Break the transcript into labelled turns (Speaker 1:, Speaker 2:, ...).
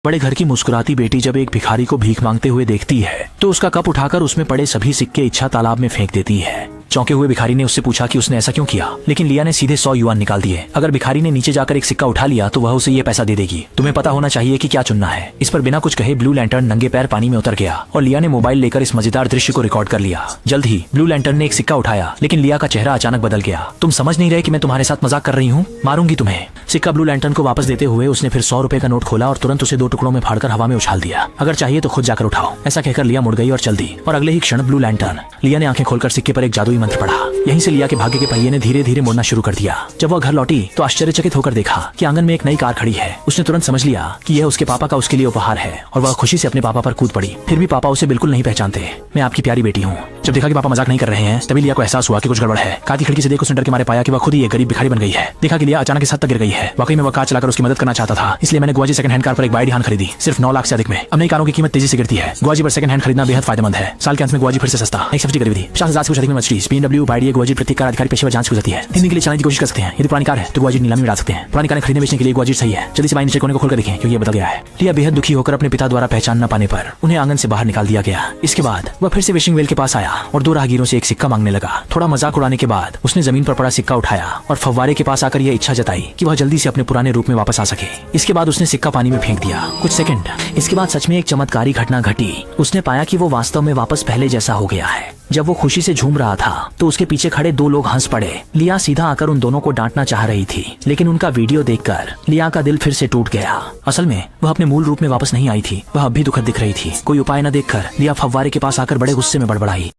Speaker 1: बड़े घर की मुस्कुराती बेटी जब एक भिखारी को भीख मांगते हुए देखती है तो उसका कप उठाकर उसमें पड़े सभी सिक्के इच्छा तालाब में फेंक देती है। चौंके हुए भिखारी ने उससे पूछा कि उसने ऐसा क्यों किया, लेकिन लिया ने सीधे 100 युआन निकाल दिए। अगर भिखारी ने नीचे जाकर एक सिक्का उठा लिया तो वह उसे ये पैसा दे देगी। तुम्हें पता होना चाहिए कि क्या चुनना है। इस पर बिना कुछ कहे ब्लू लैंटर्न नंगे पैर पानी में उतर गया और लिया ने मोबाइल लेकर इस मजेदार दृश्य को रिकॉर्ड कर लिया। जल्द ही ब्लू लैंटर्न ने एक सिक्का उठाया, लेकिन लिया का चेहरा अचानक बदल गया। तुम समझ नहीं रहे कि मैं तुम्हारे साथ मजाक कर रही हूँ, मारूंगी तुम्हें। सिक्का ब्लू लैंटर्न को वापस देते हुए उसने फिर 100 रुपए का नोट खोला और तुरंत उसे 2 टुकड़ों में फाड़कर हवा में उछाल दिया। अगर चाहिए तो खुद जाकर उठाओ, ऐसा कहकर लिया मुड़ गई और चल दी। और अगले ही क्षण ब्लू लैंटर्न लिया ने आंखें खोलकर सिक्के पर एक जादुई मंत्र पढ़ा। यहीं से लिया के भाग्य के पहिए ने धीरे धीरे मुड़ना शुरू कर दिया। जब वह घर लौटी तो आश्चर्यचकित होकर देखा कि आंगन में एक नई कार खड़ी है। उसने तुरंत समझ लिया कि यह उसके पापा का उसके लिए उपहार है और वह खुशी से अपने पापा पर कूद पड़ी। फिर भी पापा उसे बिल्कुल नहीं पहचानते। मैं आपकी प्यारी बेटी हूँ। जब देखा कि पापा मजाक नहीं कर रहे हैं तभी लिया को एहसास हुआ कि कुछ गड़बड़ है। कार की खिड़की से देख उसने डर के मारे पाया कि वह खुद ही एक गरीब भिखारी बन गई है। देखा कि लिया अचानक इस हद तक गिर गई है। वाकई में वह कार चलाकर उसकी मदद करना चाहता था, इसलिए मैंने गुआजी सेकंड हैंड कार पर एक बाइडी हान खरीदी, सिर्फ 9 लाख से अधिक में। अब नई कारों की कीमत तेजी से गिरती है। गुआजी पर सेकंड हैंड खरीदना बेहद फायदेमंद है। साल के अंत में गुआजी फिर से सस्ता, एक सब्सिडी गरीबी 50,000 से कुछ अधिक में मर्सिडीज BMW बाइडी गुआजी प्रत्येक कार अधिकारी पेशेवर जांच गुजरती है। 3 दिन के लिए चलाने की कोशिश कर सकते हैं। यदि पुरानी कार है तो गुआजी नीलामी में डाल सकते हैं। पुरानी कार खरीदने बेचने के लिए गुआजी सही है। जल्दी से बाई नीचे कोने को खोलकर देखें क्योंकि ये बदल गया है। लिया बेहद दुखी होकर अपने पिता द्वारा पहचान न पाने पर उन्हें आंगन से बाहर निकाल दिया गया। इसके बाद वह फिर से विशिंग वेल के पास आया और 2 राहगीरों से एक सिक्का मांगने लगा। थोड़ा मजाक उड़ाने के बाद उसने जमीन पर पड़ा सिक्का उठाया और फव्वारे के पास आकर यह इच्छा जताई कि वह जल्दी से अपने पुराने रूप में वापस आ सके। इसके बाद उसने सिक्का पानी में फेंक दिया। कुछ सेकंड इसके बाद सच में एक चमत्कारी घटना घटी। उसने पाया कि वो वास्तव में वापस पहले जैसा हो गया है। जब वो खुशी से झूम रहा था तो उसके पीछे खड़े 2 लोग हंस पड़े। लिया सीधा आकर उन दोनों को डांटना चाह रही थी, लेकिन उनका वीडियो देखकर लिया का दिल फिर से टूट गया। असल में वह अपने मूल रूप में वापस नहीं आई थी। वह अब भी दुखद दिख रही थी। कोई उपाय न देखकर लिया फव्वारे के पास आकर बड़े गुस्से में बड़बड़ाई।